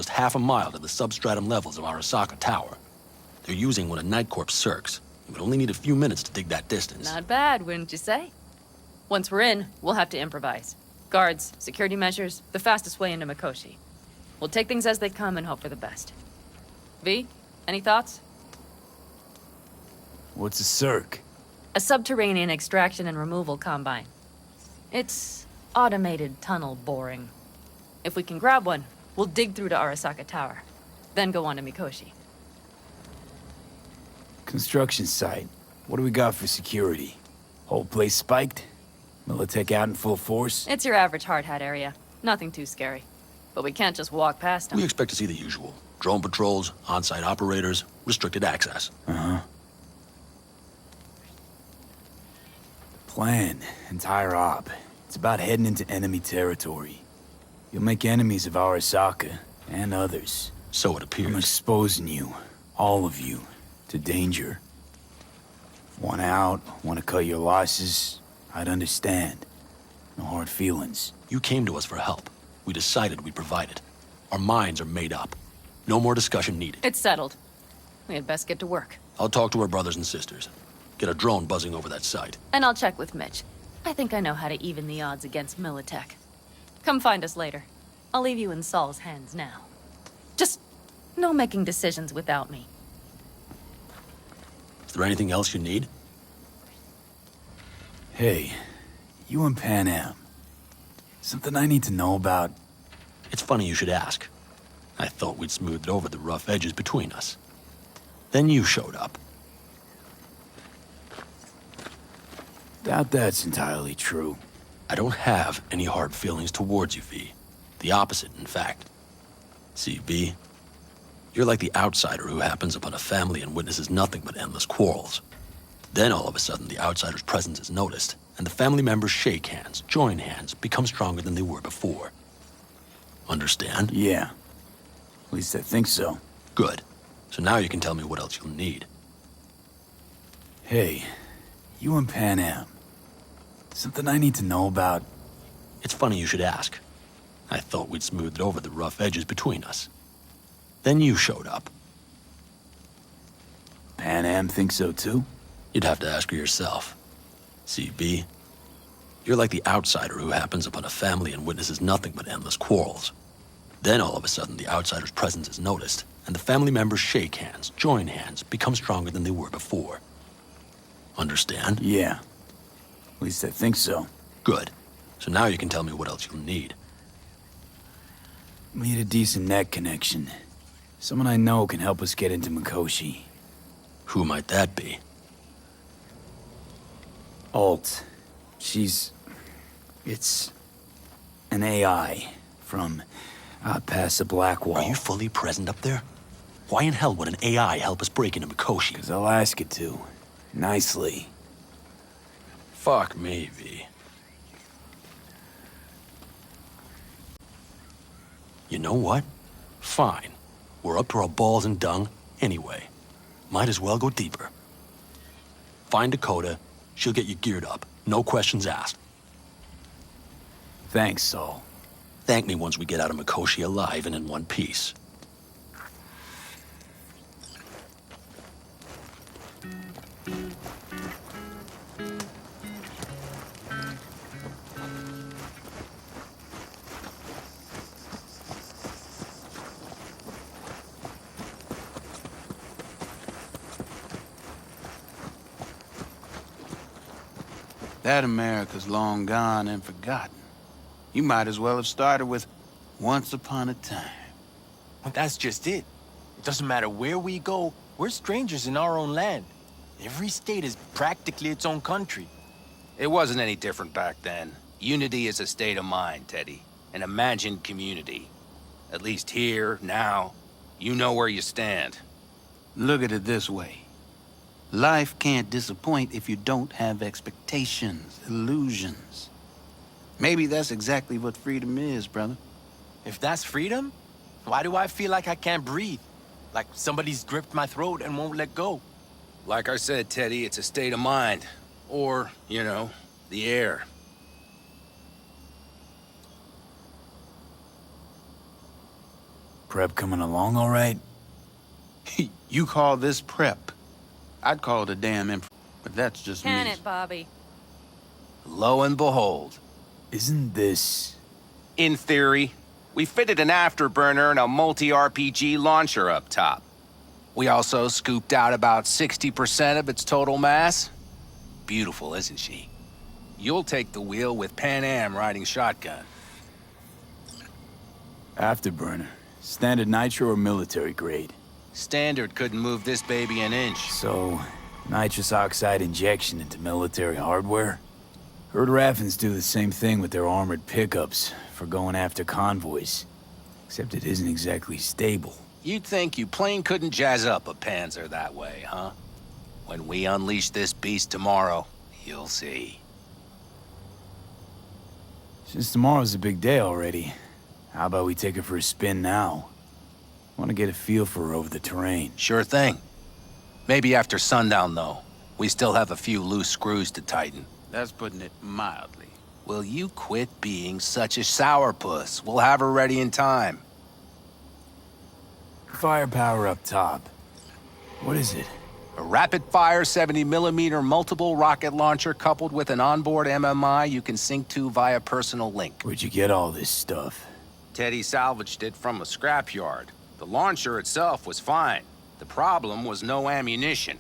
just half a mile to the substratum levels of Arasaka Tower. They're using one of Night Corp's circs. We would only need a few minutes to dig that distance. Not bad, wouldn't you say? Once we're in, we'll have to improvise. Guards, security measures, the fastest way into Mikoshi. We'll take things as they come and hope for the best. V, any thoughts? What's a circ? A subterranean extraction and removal combine. It's automated tunnel boring. If we can grab one, we'll dig through to Arasaka Tower, then go on to Mikoshi. Construction site. What do we got for security? Whole place spiked? Militech out in full force? It's your average hard hat area. Nothing too scary. But we can't just walk past them. We expect to see the usual. Drone patrols, on-site operators, restricted access. Uh-huh. Plan. Entire op. It's about heading into enemy territory. You'll make enemies of Arasaka, and others. So it appears. I'm exposing you, all of you, to danger. Want out, want to cut your losses, I'd understand. No hard feelings. You came to us for help. We decided we'd provide it. Our minds are made up. No more discussion needed. It's settled. We had best get to work. I'll talk to our brothers and sisters. Get a drone buzzing over that site. And I'll check with Mitch. I think I know how to even the odds against Militech. Come find us later. I'll leave you in Saul's hands now. Just no making decisions without me. Is there anything else you need? Hey, you and Pan Am. Something I need to know about? It's funny you should ask. I thought we'd smoothed over the rough edges between us. Then you showed up. Doubt that's entirely true. I don't have any hard feelings towards you, V. The opposite, in fact. See, V, you're like the outsider who happens upon a family and witnesses nothing but endless quarrels. Then all of a sudden, the outsider's presence is noticed, and the family members shake hands, join hands, become stronger than they were before. Understand? Yeah. At least I think so. Good. So now you can tell me what else you'll need. Hey, you and Pan Am. Something I need to know about? It's funny you should ask. I thought we'd smoothed over the rough edges between us. Then you showed up. Pan Am thinks so too? You'd have to ask her yourself. See, B, you're like the outsider who happens upon a family and witnesses nothing but endless quarrels. Then all of a sudden, the outsider's presence is noticed, and the family members shake hands, join hands, become stronger than they were before. Understand? Yeah. At least I think so. Good. So now you can tell me what else you'll need. Need a decent net connection. Someone I know can help us get into Mikoshi. Who might that be? Alt. It's an AI from past the Black Wall. Are you fully present up there? Why in hell would an AI help us break into Mikoshi? 'Cause I'll ask it to. Nicely. Fuck me, V. You know what? Fine. We're up to our balls in dung anyway. Might as well go deeper. Find Dakota. She'll get you geared up. No questions asked. Thanks, Saul. Thank me once we get out of Mikoshi alive and in one piece. That America's long gone and forgotten. You might as well have started with Once Upon a Time. But that's just it. It doesn't matter where we go, we're strangers in our own land. Every state is practically its own country. It wasn't any different back then. Unity is a state of mind, Teddy. An imagined community. At least here, now, you know where you stand. Look at it this way. Life can't disappoint if you don't have expectations, illusions. Maybe that's exactly what freedom is, brother. If that's freedom, why do I feel like I can't breathe? Like somebody's gripped my throat and won't let go? Like I said, Teddy, it's a state of mind. Or, you know, the air. Prep coming along all right? You call this prep? I'd call it a damn but that's just Can me. it, Bobby? Lo and behold, Isn't this... in theory, we fitted an afterburner and a multi-RPG launcher up top. We also scooped out about 60% of its total mass. Beautiful, isn't she? You'll take the wheel with Pan Am riding shotgun. Afterburner? Standard nitro or military grade? Standard couldn't move this baby an inch. So, nitrous oxide injection into military hardware? Heard Raffens do the same thing with their armored pickups for going after convoys. Except it isn't exactly stable. You'd think you plain couldn't jazz up a Panzer that way, huh? When we unleash this beast tomorrow, you'll see. Since tomorrow's a big day already, how about we take her for a spin now? Want to get a feel for her over the terrain. Sure thing. Maybe after sundown, though. We still have a few loose screws to tighten. That's putting it mildly. Will you quit being such a sourpuss? We'll have her ready in time. Firepower up top. What is it? A rapid-fire 70mm multiple rocket launcher coupled with an onboard MMI you can sync to via personal link. Where'd you get all this stuff? Teddy salvaged it from a scrapyard. The launcher itself was fine. The problem was no ammunition.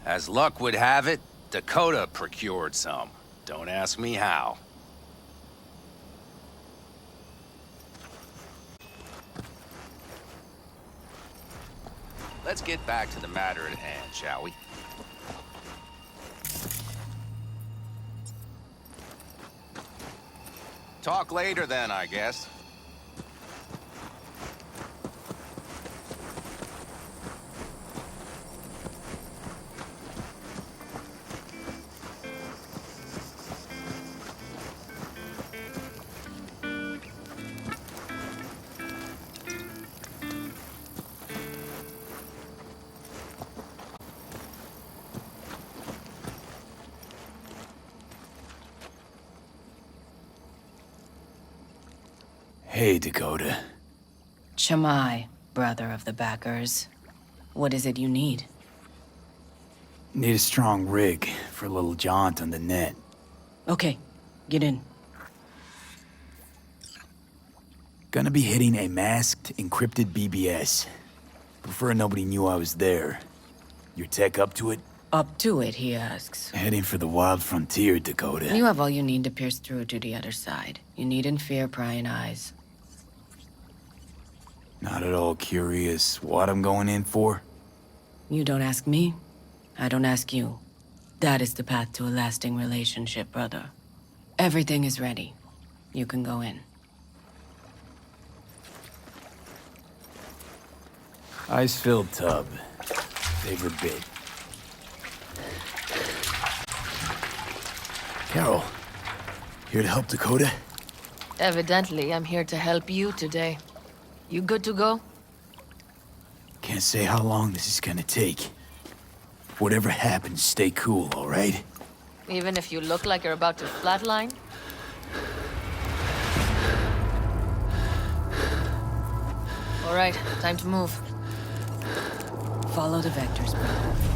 As luck would have it, Dakota procured some. Don't ask me how. Let's get back to the matter at hand, shall we? Talk later then, I guess. Hey, Dakota. Shamai, brother of the backers. What is it you need? Need a strong rig for a little jaunt on the net. Okay, get in. Gonna be hitting a masked, encrypted BBS. Prefer nobody knew I was there. Your tech up to it? Up to it, he asks. Heading for the wild frontier, Dakota. You have all you need to pierce through to the other side. You needn't fear prying eyes. Not at all curious what I'm going in for? You don't ask me, I don't ask you. That is the path to a lasting relationship, brother. Everything is ready. You can go in. Ice-filled tub. Favorite bit. Carol, here to help Dakota? Evidently, I'm here to help you today. You good to go? Can't say how long this is gonna take. Whatever happens, stay cool, all right? Even if you look like you're about to flatline? All right, time to move. Follow the vectors, brother.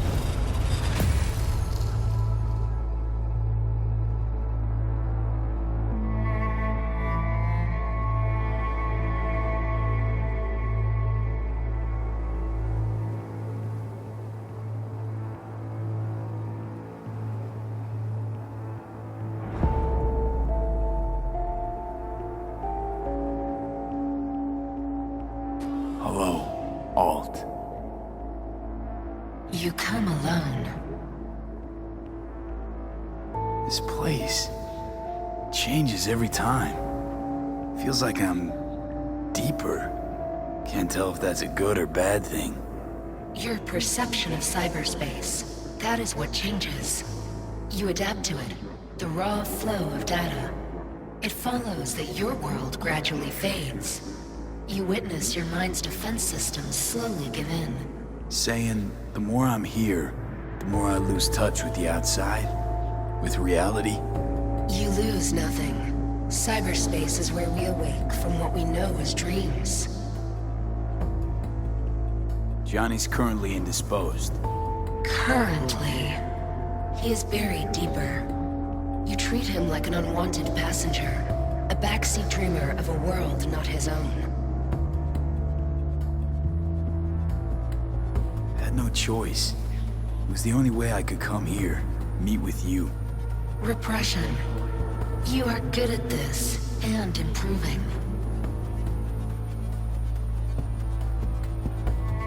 Hello, Alt. You come alone. This place changes every time. Feels like I'm deeper. Can't tell if that's a good or bad thing. Your perception of cyberspace, that is what changes. You adapt to it, the raw flow of data. It follows that your world gradually fades. You witness your mind's defense systems slowly give in. Saying the more I'm here, the more I lose touch with the outside, with reality. You lose nothing. Cyberspace is where we awake from what we know as dreams. Johnny's currently indisposed. Currently, he is buried deeper. You treat him like an unwanted passenger, a backseat dreamer of a world not his own. I had no choice. It was the only way I could come here, meet with you. Repression. You are good at this, and improving.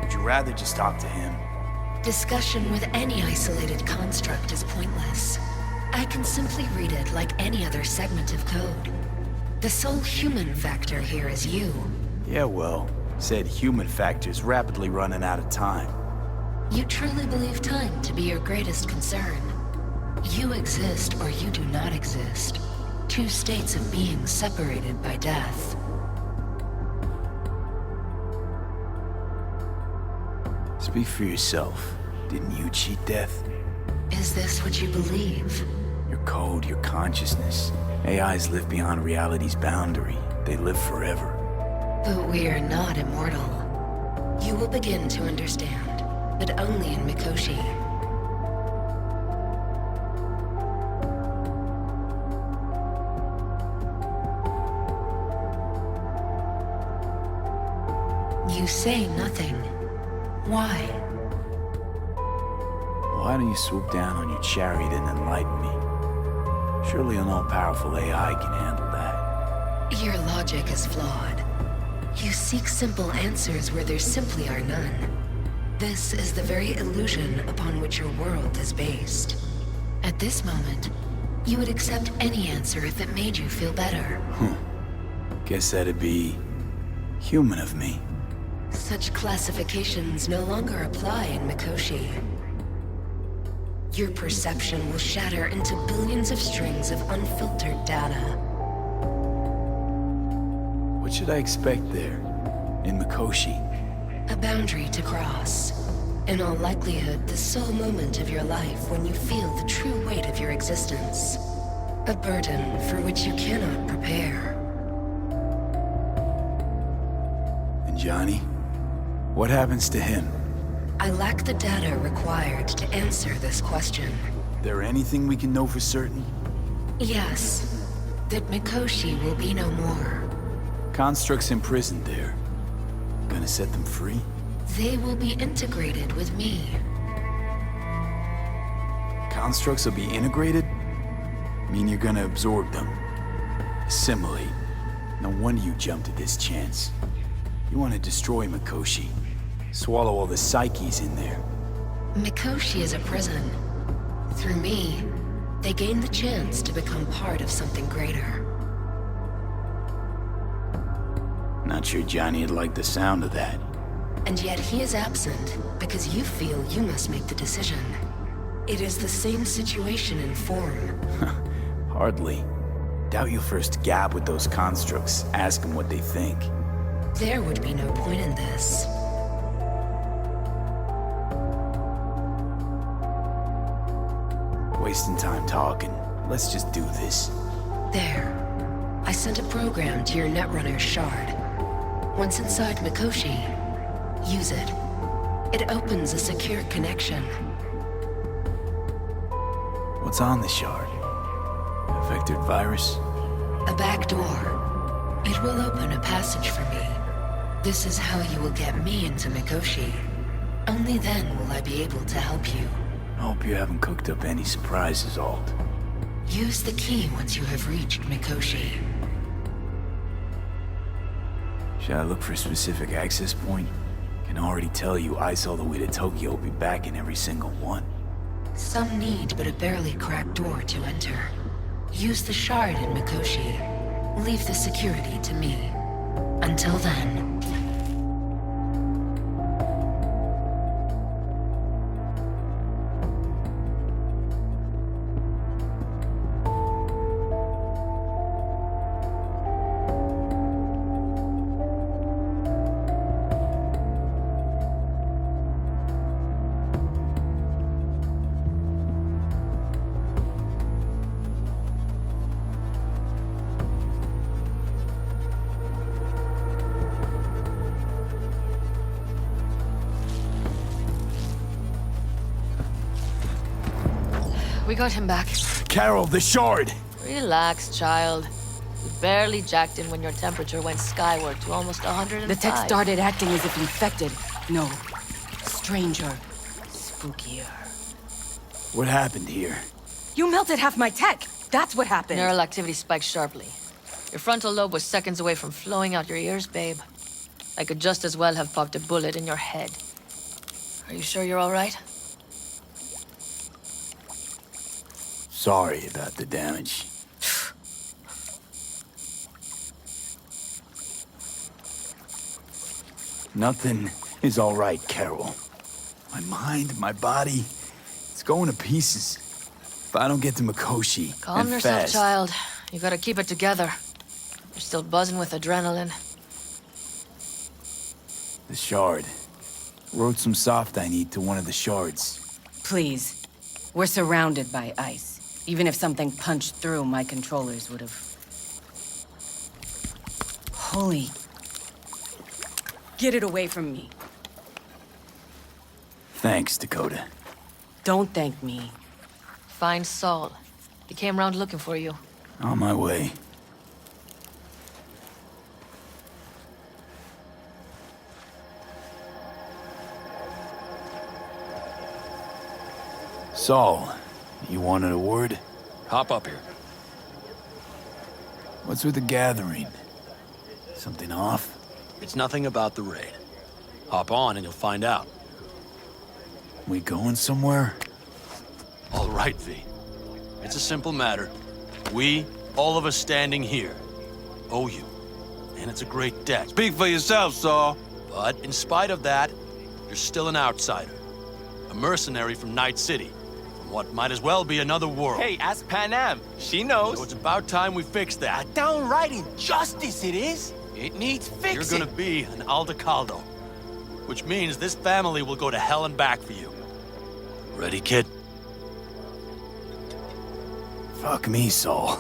Would you rather just talk to him? Discussion with any isolated construct is pointless. I can simply read it like any other segment of code. The sole human factor here is you. Yeah, well, said human factor's rapidly running out of time. You truly believe time to be your greatest concern. You exist or you do not exist. Two states of being separated by death. Speak for yourself. Didn't you cheat death? Is this what you believe? Your code, your consciousness. AIs live beyond reality's boundary. They live forever. But we are not immortal. You will begin to understand, but only in Mikoshi. You say nothing. Why? Why don't you swoop down on your chariot and enlighten me? Surely an all-powerful AI can handle that. Your logic is flawed. You seek simple answers where there simply are none. This is the very illusion upon which your world is based. At this moment, you would accept any answer if it made you feel better. Guess that'd be human of me. Such classifications no longer apply in Mikoshi. Your perception will shatter into billions of strings of unfiltered data. What should I expect there, in Mikoshi? A boundary to cross. In all likelihood, the sole moment of your life when you feel the true weight of your existence. A burden for which you cannot prepare. And Johnny? What happens to him? I lack the data required to answer this question. There anything we can know for certain? Yes, that Mikoshi will be no more. Constructs imprisoned there. Gonna set them free? They will be integrated with me. Constructs will be integrated? Mean you're gonna absorb them? Assimilate. No wonder you jumped at this chance. You want to destroy Mikoshi. Swallow all the psyches in there. Mikoshi is a prison. Through me, they gain the chance to become part of something greater. Not sure Johnny'd like the sound of that. And yet he is absent because you feel you must make the decision. It is the same situation in form. Hardly. Doubt you'll first gab with those constructs, ask them what they think. There would be no point in this. Wasting time talking. Let's just do this. There. I sent a program to your Netrunner's shard. Once inside Mikoshi, use it. It opens a secure connection. What's on the shard? A vectored virus? A back door. It will open a passage for me. This is how you will get me into Mikoshi. Only then will I be able to help you. I hope you haven't cooked up any surprises, Alt. Use the key once you have reached Mikoshi. Should I look for a specific access point? Can already tell you ice all the way to Tokyo will be back in every single one. Some need but a barely cracked door to enter. Use the shard in Mikoshi. Leave the security to me. Until then... We got him back. Carol, the shard! Relax, child. You barely jacked in when your temperature went skyward to almost 105. The tech started acting as if infected. No. Stranger. Spookier. What happened here? You melted half my tech! That's what happened! Neural activity spiked sharply. Your frontal lobe was seconds away from flowing out your ears, babe. I could just as well have popped a bullet in your head. Are you sure you're all right? Sorry about the damage. Nothing is all right, Carol. My mind, my body, it's going to pieces. If I don't get to Mikoshi, Calm and yourself, fast, child. You gotta keep it together. You're still buzzing with adrenaline. The shard. Wrote some soft I need to one of the shards. Please. We're surrounded by ice. Even if something punched through, my controllers would have... Holy... Get it away from me. Thanks, Dakota. Don't thank me. Find Saul. He came round looking for you. On my way. Saul, you wanted a word? Hop up here. What's with the gathering? Something off? It's nothing about the raid. Hop on and you'll find out. We going somewhere? All right, V. It's a simple matter. We, all of us standing here, owe you. And it's a great debt. Speak for yourself, Saul. But in spite of that, you're still an outsider. A mercenary from Night City. From what might as well be another world. Hey, ask Panam. She knows. So it's about time we fix that. A downright injustice it is. It needs fixing. You're gonna be an Aldecaldo. Which means this family will go to hell and back for you. Ready, kid? Fuck me, Saul.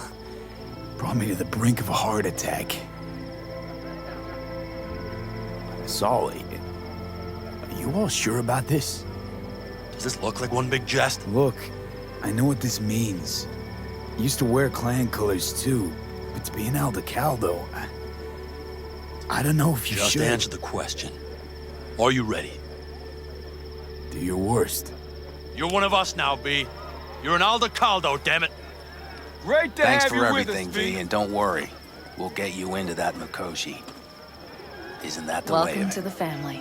Brought me to the brink of a heart attack. Saul, are you all sure about this? Does this look like one big jest? Look, I know what this means. I used to wear clan colors too, but to be an Aldecaldo, I don't know if you Just should. answer the question. Are you ready? Do your worst. You're one of us now, B. You're an Aldecaldo, damn it. Great to Thanks have for you everything, with us, V, and don't worry. We'll get you into that Mikoshi. Isn't that the way Welcome of to it? the family.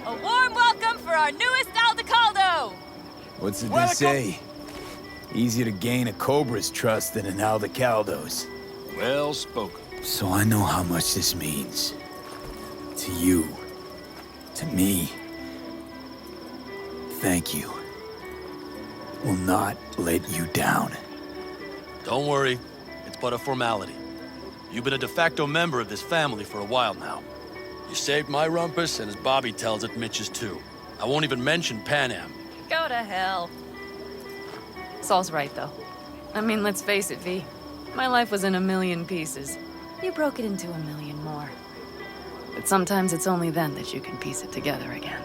A warm welcome for our newest Aldecaldo! What's it they say? Easier to gain a Cobra's trust than an Aldecaldo's. Well spoken. So I know how much this means. To you. To me. Thank you. Will not let you down. Don't worry. It's but a formality. You've been a de facto member of this family for a while now. You saved my rumpus, and as Bobby tells it, Mitch's too. I won't even mention Panam. Go to hell. Saul's right, though. I mean, let's face it, V. My life was in a million pieces. You broke it into a million more. But sometimes it's only then that you can piece it together again.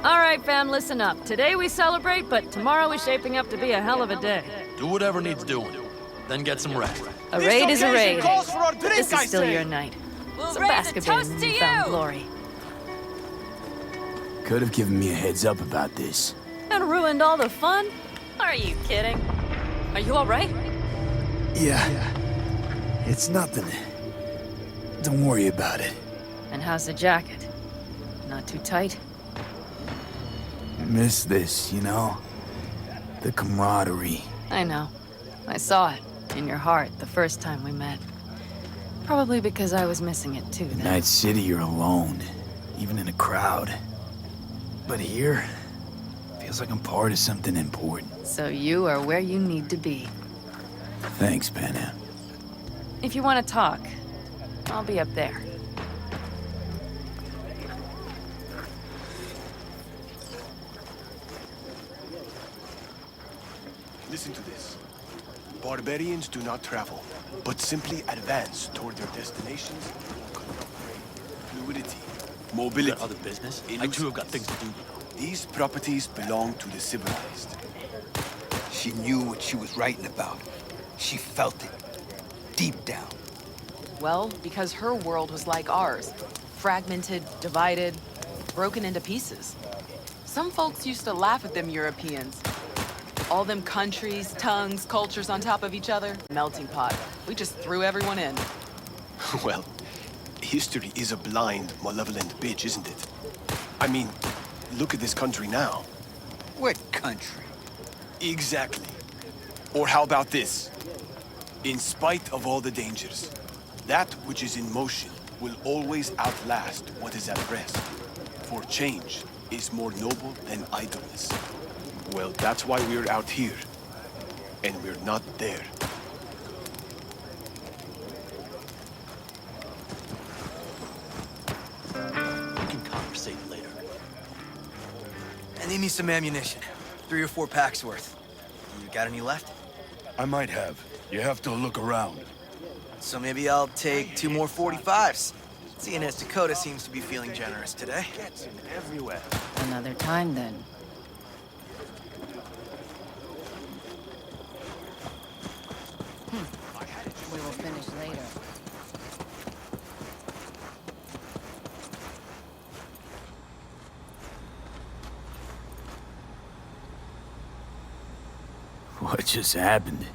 All right, fam, listen up. Today we celebrate, but tomorrow is shaping up to be a hell of a day. Do whatever needs doing. Then get some rest. A raid is a raid. Calls for our drink, This I is still say. your night. We'll So raise bask a a bit in toast to newfound you! glory. Could have given me a heads up about this. And ruined all the fun? Are you kidding? Are you all right? Yeah. It's nothing. Don't worry about it. And how's the jacket? Not too tight? I miss this, you know? The camaraderie. I know. I saw it in your heart the first time we met. Probably because I was missing it too In then. Night City, you're alone, even in a crowd. But here, feels like I'm part of something important. So you are where you need to be. Thanks, Panam. If you want to talk, I'll be up there. Listen to this. Barbarians do not travel, but simply advance toward their destinations. Fluidity, You mobility. got other business? I too have got things to do, you know. These properties belong to the civilized. She knew what she was writing about. She felt it. Deep down. Well, because her world was like ours. Fragmented, divided, broken into pieces. Some folks used to laugh at them Europeans. All them countries, tongues, cultures on top of each other. Melting pot. We just threw everyone in. Well, history is a blind, malevolent bitch, isn't it? I mean, look at this country now. What country? Exactly. Or how about this? In spite of all the dangers, that which is in motion will always outlast what is at rest. For change is more noble than idleness. Well, that's why we're out here. And we're not there. We can conversate later. I need me some ammunition. 3 or 4 packs worth. You got any left? I might have. You have to look around. So maybe I'll take 2 more 45s. Seeing as Dakota seems to be feeling generous today. Gets him everywhere. Another time, then. We will finish later. What just happened?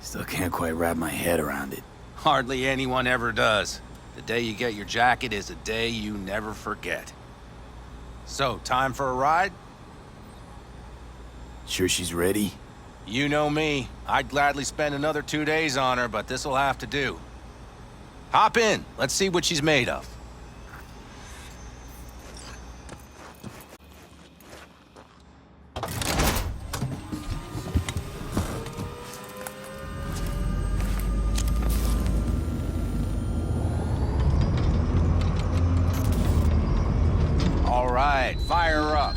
Still can't quite wrap my head around it. Hardly anyone ever does. The day you get your jacket is a day you never forget. So, time for a ride? Sure she's ready? You know me. I'd gladly spend another 2 days on her, but this'll have to do. Hop in. Let's see what she's made of. All right, fire her up.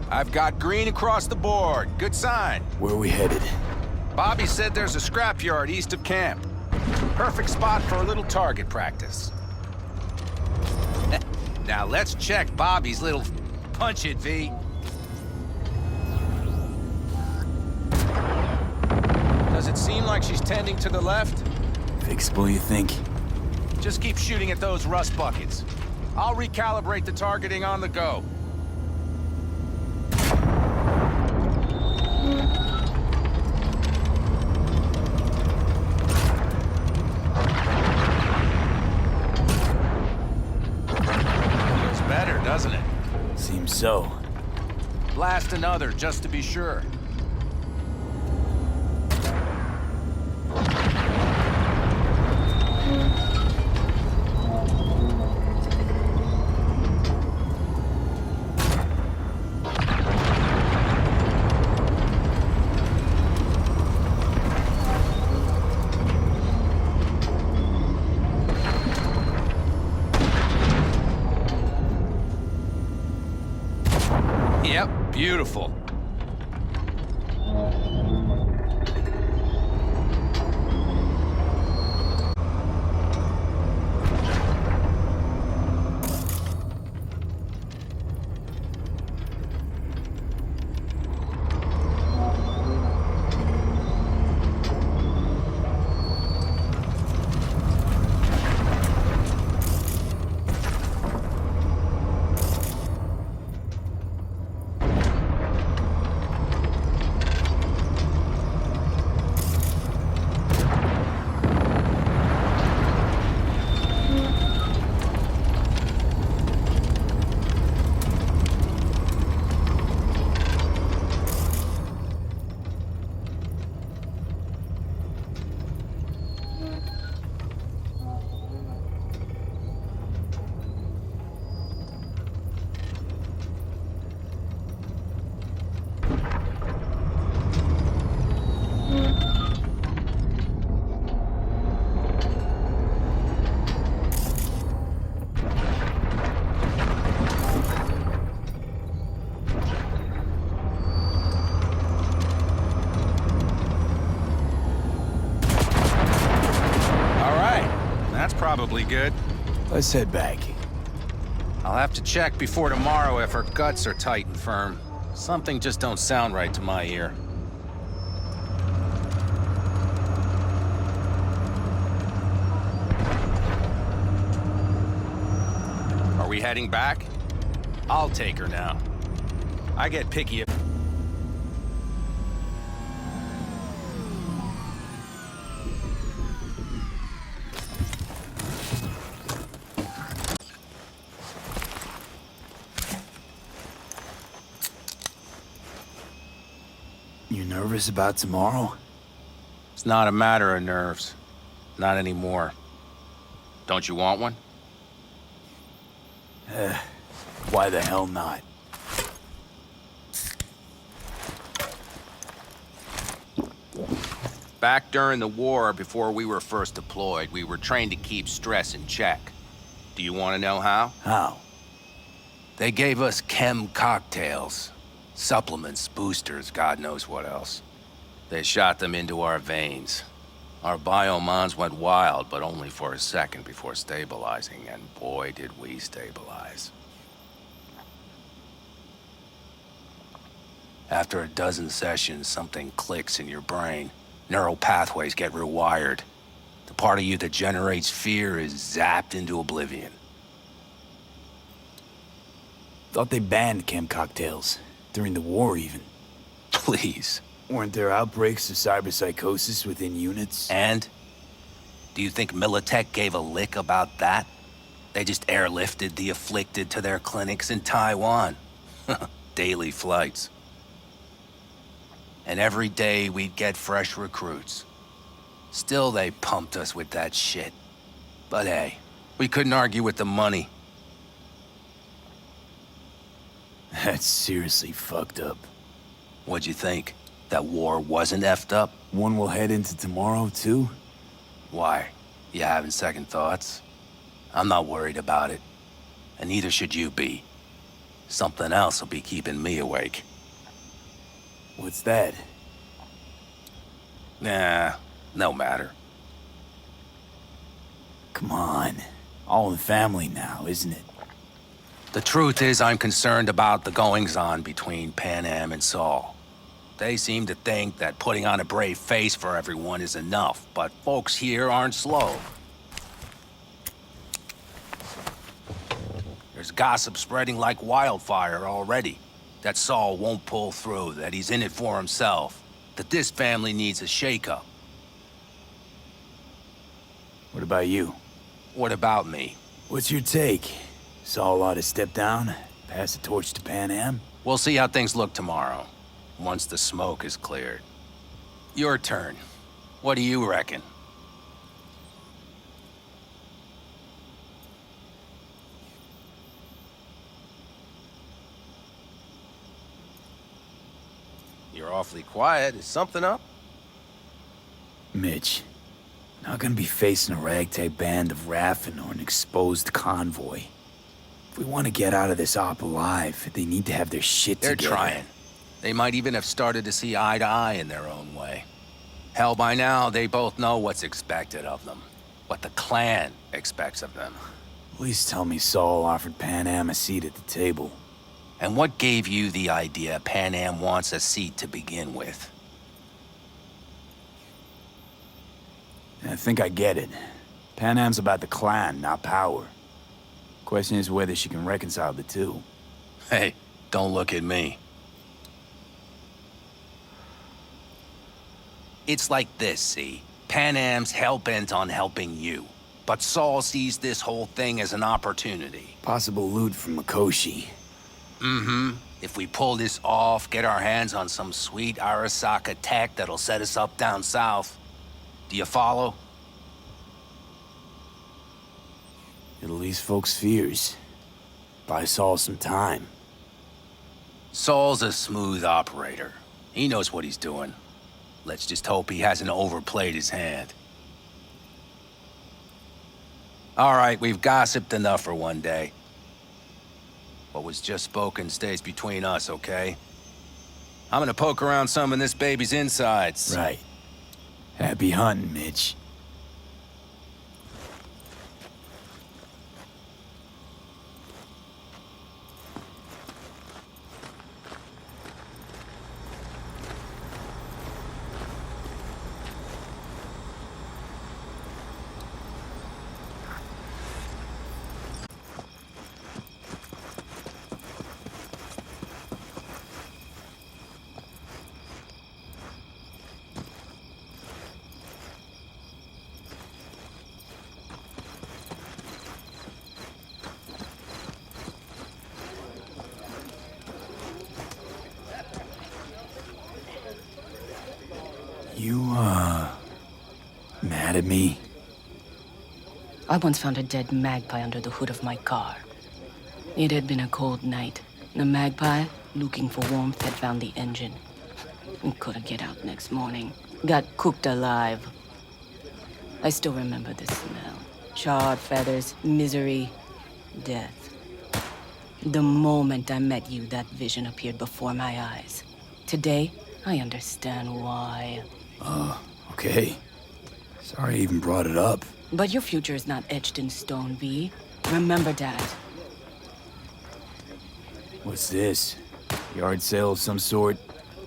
I've got green across the board. Good sign. Where are we headed? Bobby said there's a scrapyard east of camp. Perfect spot for a little target practice. Now let's check Bobby's little punch it, V. Does it seem like she's tending to the left? Fixable, you think? Just keep shooting at those rust buckets. I'll recalibrate the targeting on the go. Feels better, doesn't it? Seems so. Blast another, just to be sure. Yep, beautiful. Probably good. Let's head back. I'll have to check before tomorrow if her guts are tight and firm. Something just don't sound right to my ear. Are we heading back? I'll take her now. I get picky. You nervous about tomorrow? It's not a matter of nerves. Not anymore. Don't you want one? Why the hell not? Back during the war, before we were first deployed, we were trained to keep stress in check. Do you want to know how? How? They gave us chem cocktails. Supplements, boosters, God knows what else. They shot them into our veins. Our biomons went wild, but only for a second before stabilizing, and boy did we stabilize. After a dozen sessions, something clicks in your brain. Neural pathways get rewired. The part of you that generates fear is zapped into oblivion. Thought they banned chem cocktails. During the war, even. Please. Weren't there outbreaks of cyberpsychosis within units? And? Do you think Militech gave a lick about that? They just airlifted the afflicted to their clinics in Taiwan. Daily flights. And every day we'd get fresh recruits. Still they pumped us with that shit. But hey, we couldn't argue with the money. That's seriously fucked up. What'd you think? That war wasn't effed up? One will head into tomorrow, too? Why? You having second thoughts? I'm not worried about it. And neither should you be. Something else will be keeping me awake. What's that? Nah, no matter. Come on. All in the family now, isn't it? The truth is, I'm concerned about the goings-on between Pan Am and Saul. They seem to think that putting on a brave face for everyone is enough, but folks here aren't slow. There's gossip spreading like wildfire already. That Saul won't pull through, that he's in it for himself, that this family needs a shakeup. What about you? What about me? What's your take? Saul ought to step down, pass the torch to Pan Am? We'll see how things look tomorrow, once the smoke is cleared. Your turn. What do you reckon? You're awfully quiet. Is something up? Mitch, not gonna be facing a ragtag band of Raffen or an exposed convoy. If we want to get out of this op alive, they need to have their shit They're together. trying. They might even have started to see eye to eye in their own way. Hell, by now, they both know what's expected of them. What the clan expects of them. Please tell me Saul offered Pan Am a seat at the table. And what gave you the idea Pan Am wants a seat to begin with? I think I get it. Pan Am's about the clan, not power. Question is whether she can reconcile the two. Hey, don't look at me. It's like this, see? Pan Am's hell-bent on helping you. But Saul sees this whole thing as an opportunity. Possible loot from Mikoshi. Mm-hmm. If we pull this off, get our hands on some sweet Arasaka tech that'll set us up down south. Do you follow? It'll ease folks' fears. Buy Saul some time. Saul's a smooth operator. He knows what he's doing. Let's just hope he hasn't overplayed his hand. All right, we've gossiped enough for one day. What was just spoken stays between us, okay? I'm gonna poke around some of this baby's insides. Right. Happy hunting, Mitch. You, mad at me? I once found a dead magpie under the hood of my car. It had been a cold night. The magpie, looking for warmth, had found the engine. It couldn't get out next morning. Got cooked alive. I still remember the smell. Charred feathers, misery, death. The moment I met you, that vision appeared before my eyes. Today, I understand why. Okay. Sorry I even brought it up. But your future is not etched in stone, V. Remember that. What's this? Yard sale of some sort?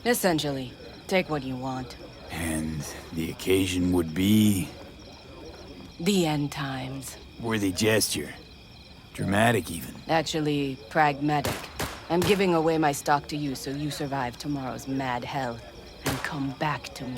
Essentially, take what you want. And the occasion would be... The end times. worthy gesture. Dramatic, even. Actually, pragmatic. I'm giving away my stock to you so you survive tomorrow's mad hell and come back to me.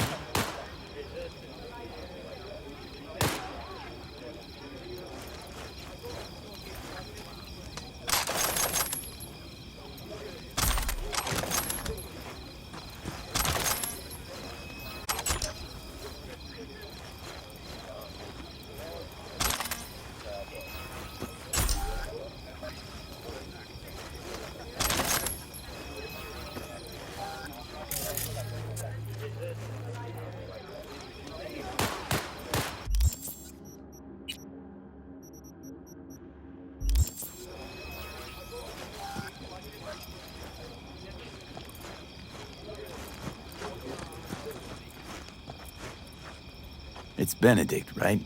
It's Benedict, right?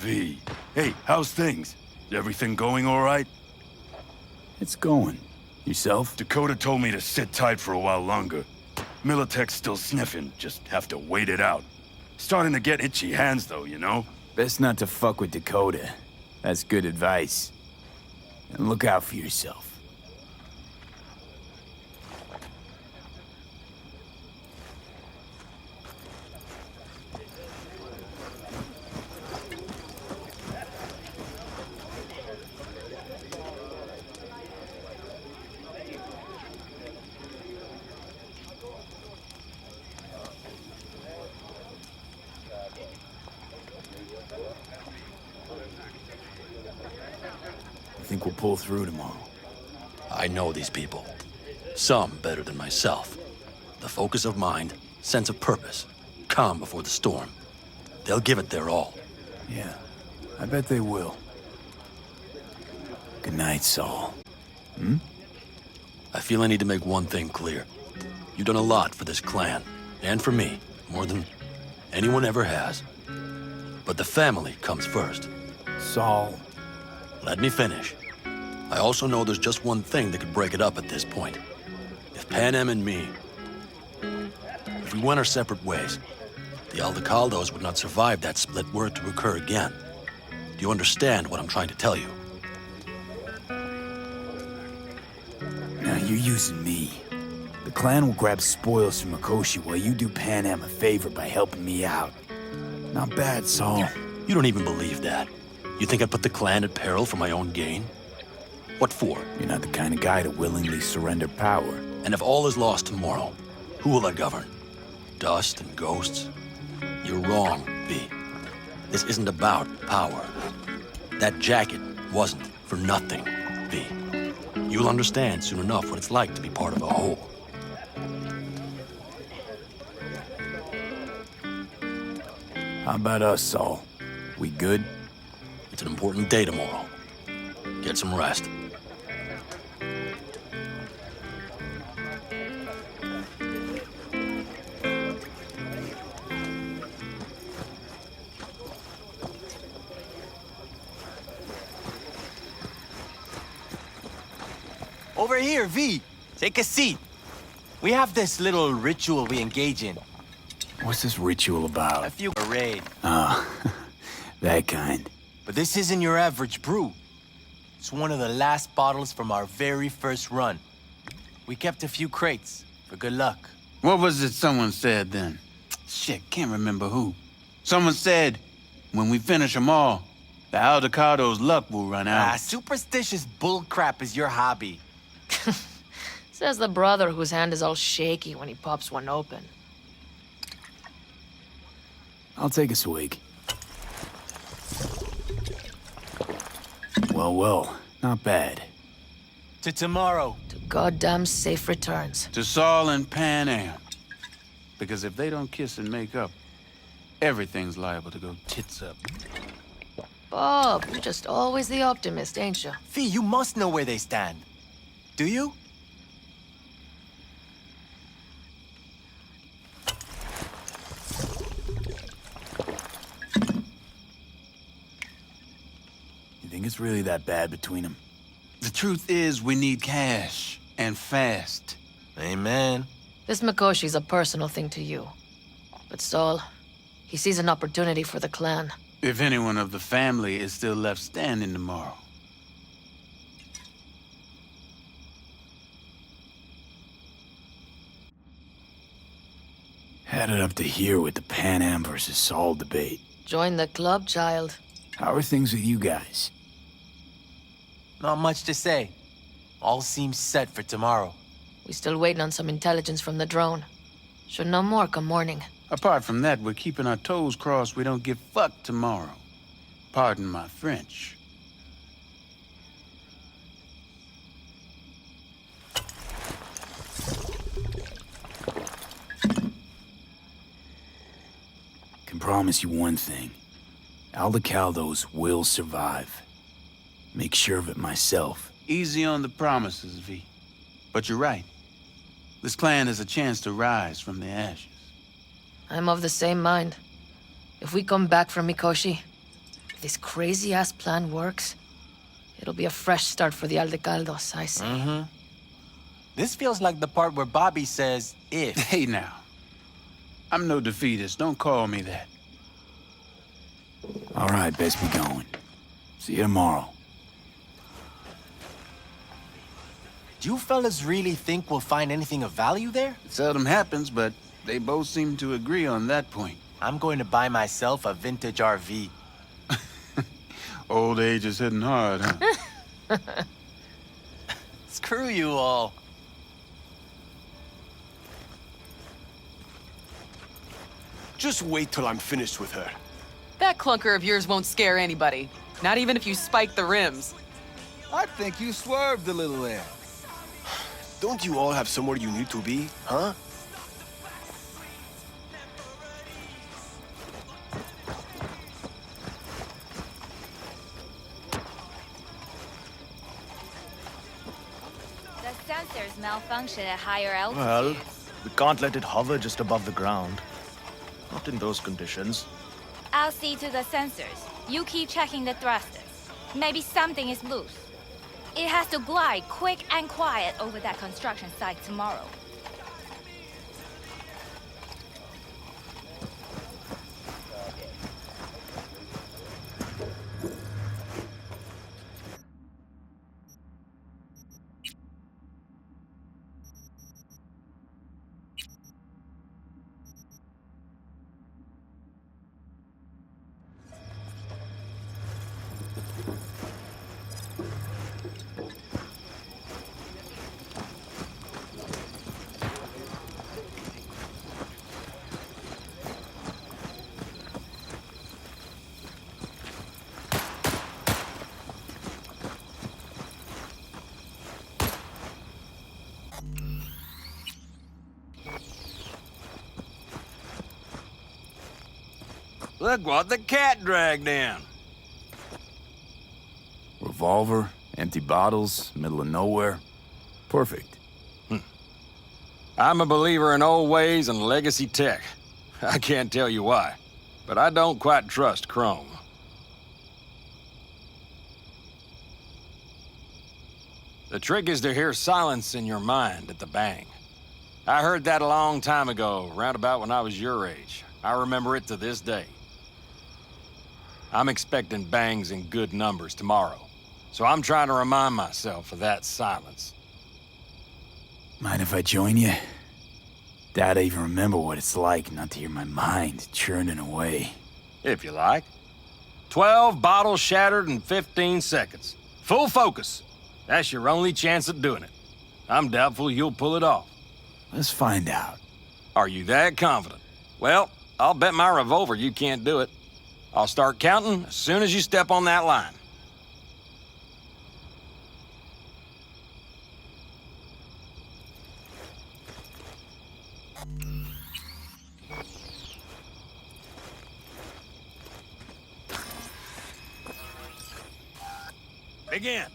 V. Hey, how's things? Everything going all right? It's going. Yourself? Dakota told me to sit tight for a while longer. Militech's still sniffing, just have to wait it out. Starting to get itchy hands though, you know? Best not to fuck with Dakota. That's good advice. And look out for yourself. Think we'll pull through tomorrow. I know these people. Some better than myself. The focus of mind, sense of purpose, calm before the storm. They'll give it their all. Yeah, I bet they will. Good night, Saul. I feel I need to make one thing clear. You've done a lot for this clan, and for me, more than anyone ever has. But the family comes first. Saul. Let me finish. I also know there's just one thing that could break it up at this point. If Panem and me... If we went our separate ways, the Aldecaldos would not survive that split were it to occur again. Do you understand what I'm trying to tell you? Now you're using me. The clan will grab spoils from Mikoshi while you do Panem a favor by helping me out. Not bad, Saul. You don't even believe that. You think I'd put the clan at peril for my own gain? What for? You're not the kind of guy to willingly surrender power. And if all is lost tomorrow, who will I govern? Dust and ghosts? You're wrong, V. This isn't about power. That jacket wasn't for nothing, V. You'll understand soon enough what it's like to be part of a whole. How about us, Saul? We good? It's an important day tomorrow. Get some rest. Over here, V. Take a seat. We have this little ritual we engage in. What's this ritual about? A few parade. Ah, that kind. But this isn't your average brew. It's one of the last bottles from our very first run. We kept a few crates for good luck. What was it someone said then? Shit, can't remember who. Someone said, when we finish them all, the Aldecado's luck will run out. Superstitious bullcrap is your hobby. Says the brother whose hand is all shaky when he pops one open. I'll take a swig. Well, not bad. To tomorrow. To goddamn safe returns. To Saul and Pan Am. Because if they don't kiss and make up, everything's liable to go tits up. Bob, you're just always the optimist, ain't you? Fee, you must know where they stand. Do you? You think it's really that bad between them? The truth is, we need cash. And fast. Amen. This Mikoshi's a personal thing to you. But Saul, he sees an opportunity for the clan. If anyone of the family is still left standing tomorrow. Had it up to here with the Pan Am versus Saul debate. Join the club, child. How are things with you guys? Not much to say. All seems set for tomorrow. We still waiting on some intelligence from the drone. Should know more come morning. Apart from that, we're keeping our toes crossed we don't get fucked tomorrow. Pardon my French. Can promise you one thing. Aldecaldos will survive. Make sure of it myself. Easy on the promises, V. But you're right. This clan has a chance to rise from the ashes. I'm of the same mind. If we come back from Mikoshi, if this crazy-ass plan works, it'll be a fresh start for the Aldecaldos, I say. Mm-hmm. This feels like the part where Bobby says, if. Hey now. I'm no defeatist, don't call me that. All right, best be going. See you tomorrow. Do you fellas really think we'll find anything of value there? It seldom happens, but they both seem to agree on that point. I'm going to buy myself a vintage RV. Old age is hitting hard, huh? Screw you all. Just wait till I'm finished with her. That clunker of yours won't scare anybody. Not even if you spike the rims. I think you swerved a little there. Don't you all have somewhere you need to be, huh? The sensors malfunction at higher altitudes. Well, we can't let it hover just above the ground. Not in those conditions. I'll see to the sensors. You keep checking the thrusters. Maybe something is loose. It has to glide quick and quiet over that construction site tomorrow. Look what the cat dragged in. Revolver, empty bottles, middle of nowhere. Perfect. I'm a believer in old ways and legacy tech. I can't tell you why, but I don't quite trust Chrome. The trick is to hear silence in your mind at the bang. I heard that a long time ago, round about when I was your age. I remember it to this day. I'm expecting bangs in good numbers tomorrow, so I'm trying to remind myself of that silence. Mind if I join you? Doubt I even remember what it's like not to hear my mind churning away. If you like. 12 bottles shattered in 15 seconds. Full focus. That's your only chance at doing it. I'm doubtful you'll pull it off. Let's find out. Are you that confident? Well, I'll bet my revolver you can't do it. I'll start counting as soon as you step on that line. Begin.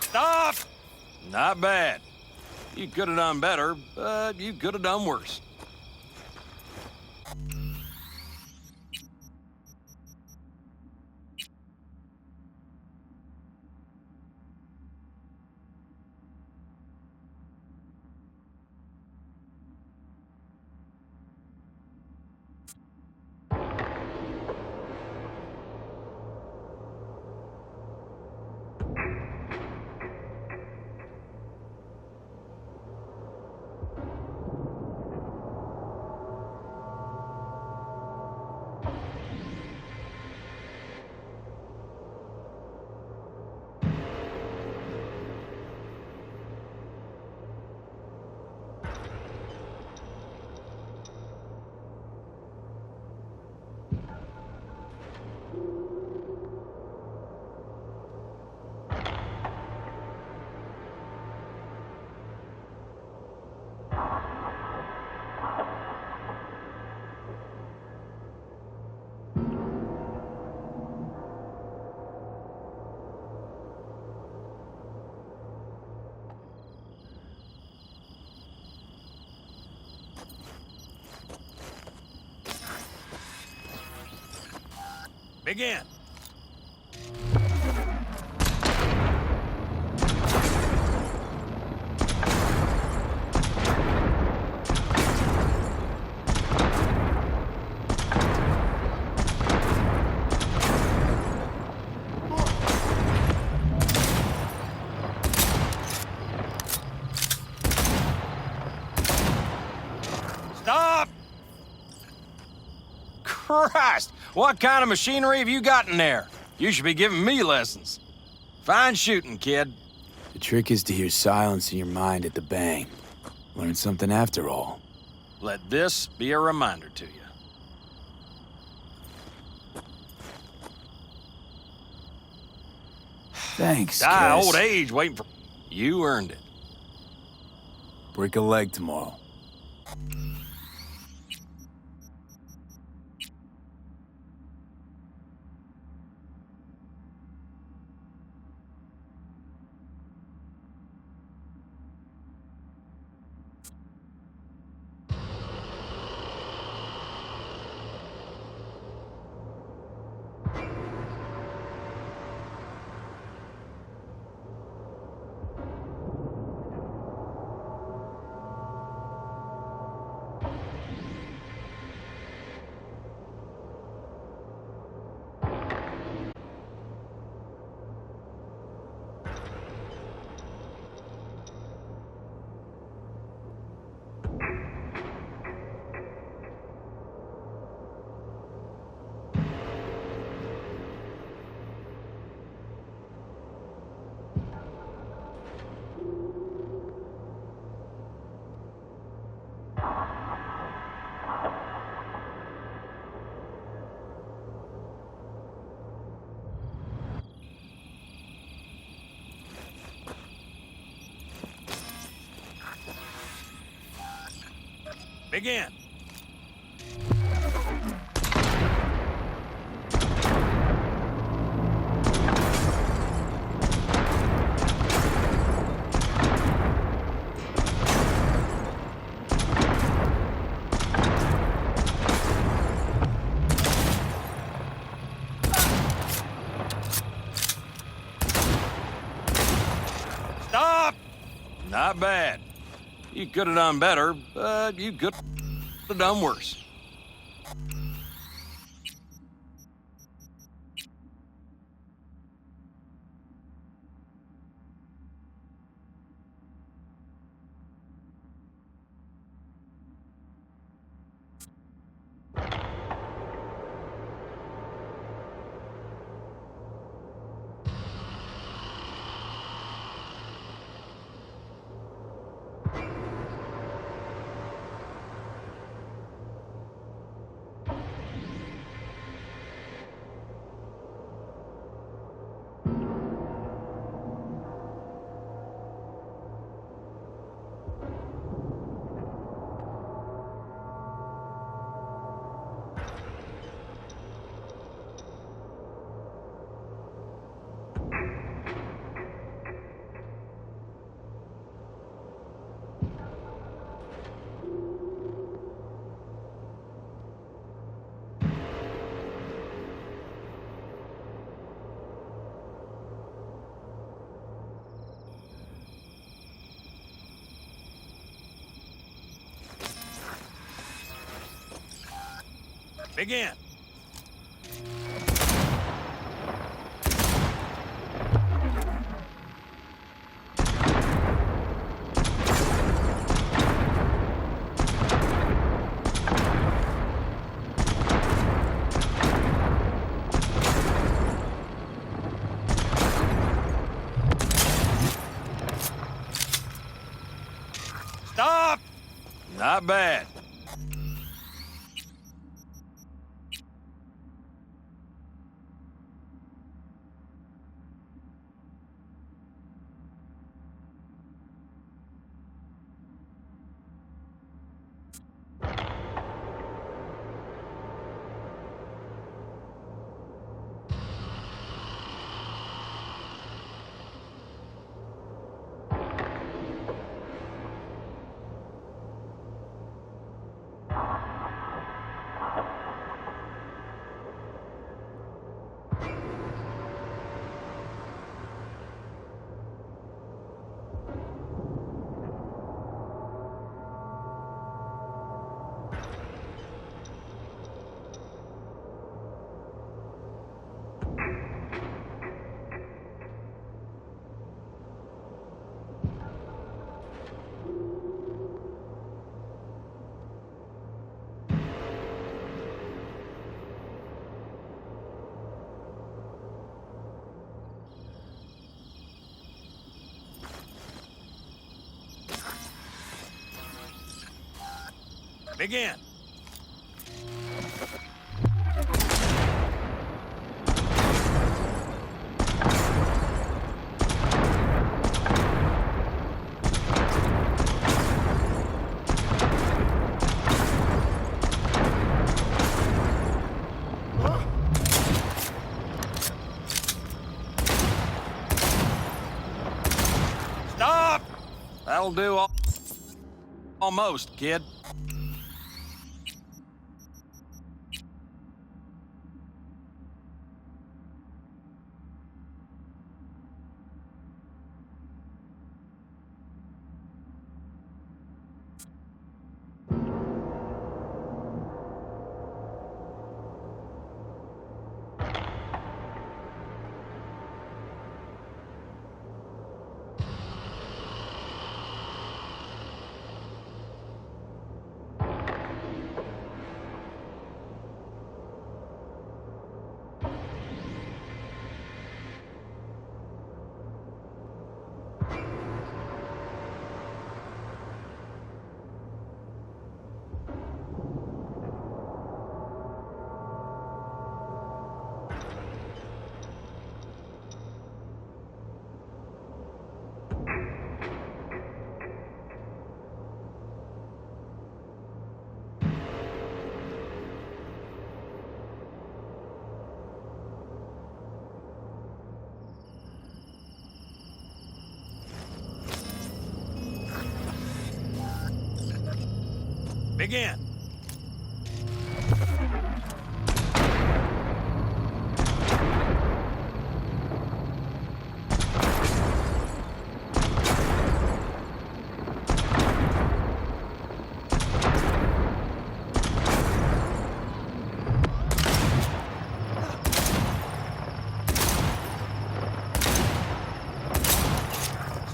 Stop! Not bad. You could have done better, but you could have done worse. Begin. Stop! Christ! What kind of machinery have you got in there? You should be giving me lessons. Fine shooting, kid. The trick is to hear silence in your mind at the bang. Learn something after all. Let this be a reminder to you. Thanks, Die Kes. old age waiting for... You earned it. Break a leg tomorrow. Begin. Stop! Not bad. You could have done better, but you could have done worse. Begin. Stop! Not bad. Begin. Stop! That'll do almost, kid. Begin.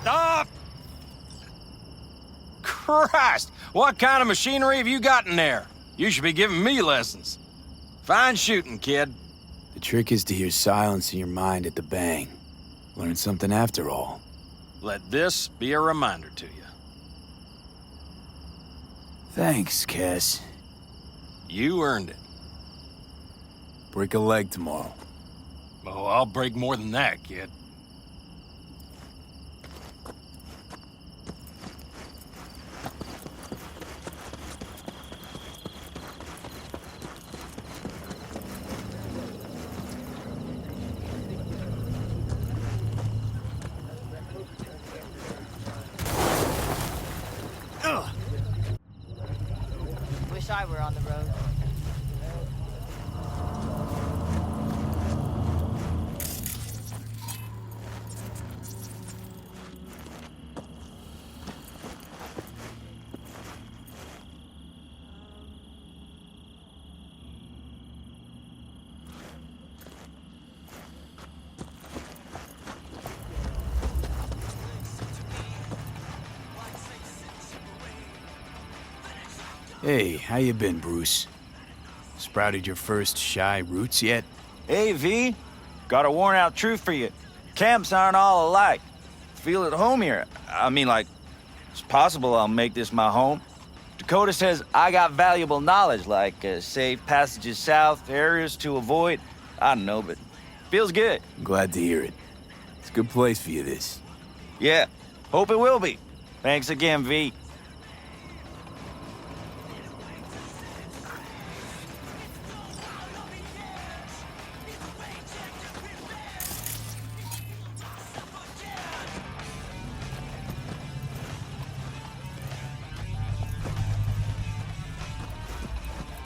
Stop! Christ! What kind of machinery have you got in there? You should be giving me lessons. Fine shooting, kid. The trick is to hear silence in your mind at the bang. Learn something after all. Let this be a reminder to you. Thanks, Cass. You earned it. Break a leg tomorrow. Oh, I'll break more than that, kid. Wish I were on the road. Hey, how you been, Bruce? Sprouted your first shy roots yet? Hey, V. Got a worn-out truth for you. Camps aren't all alike. Feel at home here. I mean, like, it's possible I'll make this my home. Dakota says I got valuable knowledge, like safe passages south, areas to avoid. I don't know, but feels good. I'm glad to hear it. It's a good place for you, this. Yeah, hope it will be. Thanks again, V.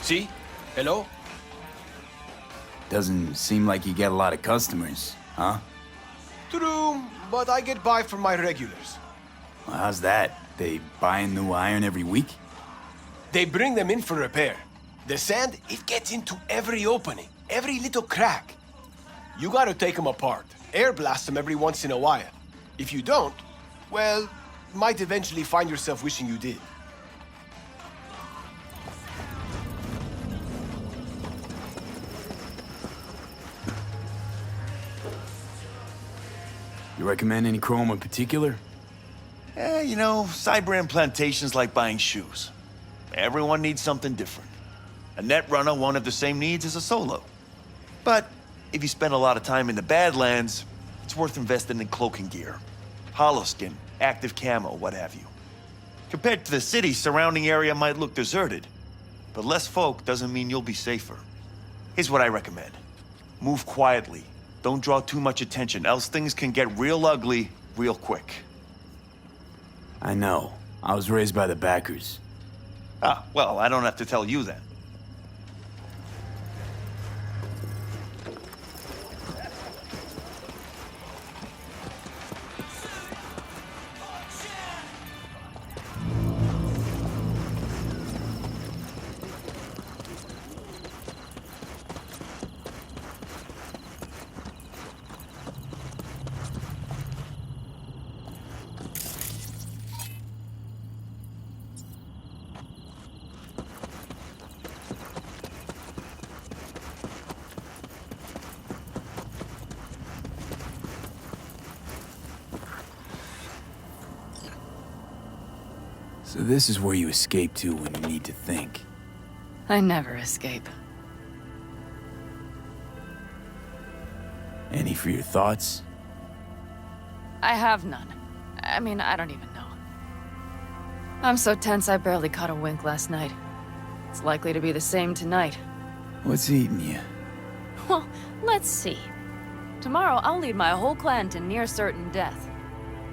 See? Hello? Doesn't seem like you get a lot of customers, huh? True, but I get by from my regulars. Well, how's that? They buying new iron every week? They bring them in for repair. The sand, it gets into every opening, every little crack. You gotta take them apart, air blast them every once in a while. If you don't, well, might eventually find yourself wishing you did. You recommend any chrome in particular? You know, Cyber plantation's like buying shoes. Everyone needs something different. A net runner won't have the same needs as a solo. But if you spend a lot of time in the Badlands, it's worth investing in cloaking gear. Holoskin, active camo, what have you. Compared to the city, surrounding area might look deserted. But less folk doesn't mean you'll be safer. Here's what I recommend. Move quietly. Don't draw too much attention, else things can get real ugly real quick. I know. I was raised by the backers. Ah, well, I don't have to tell you then. So this is where you escape to when you need to think. I never escape. Any for your thoughts? I have none. I mean, I don't even know. I'm so tense I barely caught a wink last night. It's likely to be the same tonight. What's eating you? Well, let's see. Tomorrow I'll lead my whole clan to near certain death.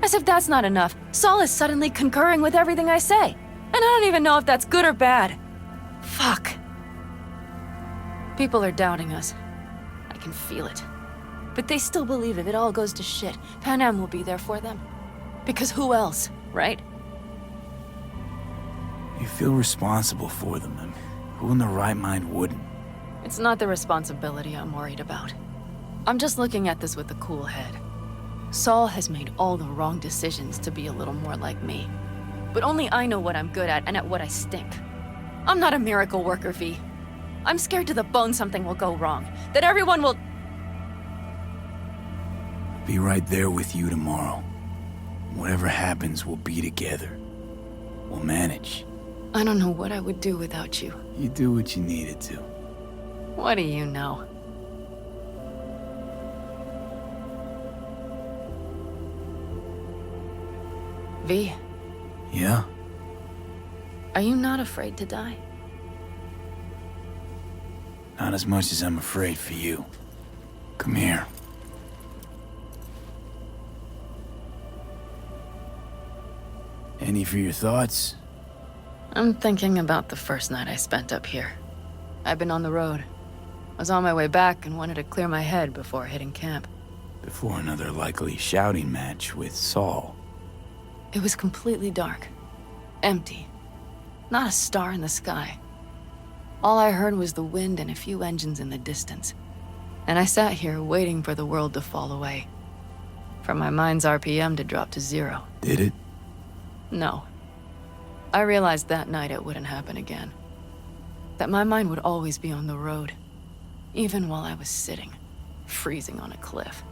As if that's not enough, Saul is suddenly concurring with everything I say. And I don't even know if that's good or bad. Fuck. People are doubting us. I can feel it. But they still believe if it all goes to shit, Pan Am will be there for them. Because who else, right? You feel responsible for them, and who in their right mind wouldn't? It's not the responsibility I'm worried about. I'm just looking at this with a cool head. Saul has made all the wrong decisions to be a little more like me. But only I know what I'm good at and at what I stink. I'm not a miracle worker, V. I'm scared to the bone something will go wrong. That everyone will... Be right there with you tomorrow. Whatever happens, we'll be together. We'll manage. I don't know what I would do without you. You do what you needed to. What do you know? V, Yeah? are you not afraid to die? Not as much as I'm afraid for you. Come here. Any for your thoughts? I'm thinking about the first night I spent up here. I've been on the road. I was on my way back and wanted to clear my head before hitting camp. Before another likely shouting match with Saul. It was completely dark. Empty. Not a star in the sky. All I heard was the wind and a few engines in the distance. And I sat here waiting for the world to fall away. For my mind's RPM to drop to 0. Did it? No. I realized that night it wouldn't happen again. That my mind would always be on the road. Even while I was sitting, freezing on a cliff.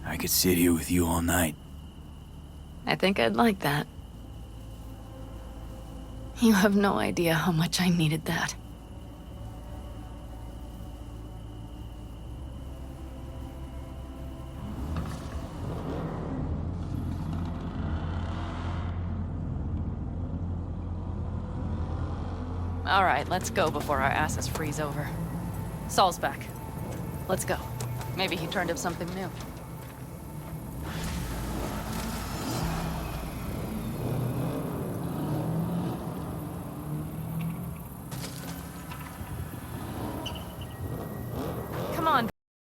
I could sit here with you all night. I think I'd like that. You have no idea how much I needed that. All right, let's go before our asses freeze over. Saul's back. Let's go. Maybe he turned up something new.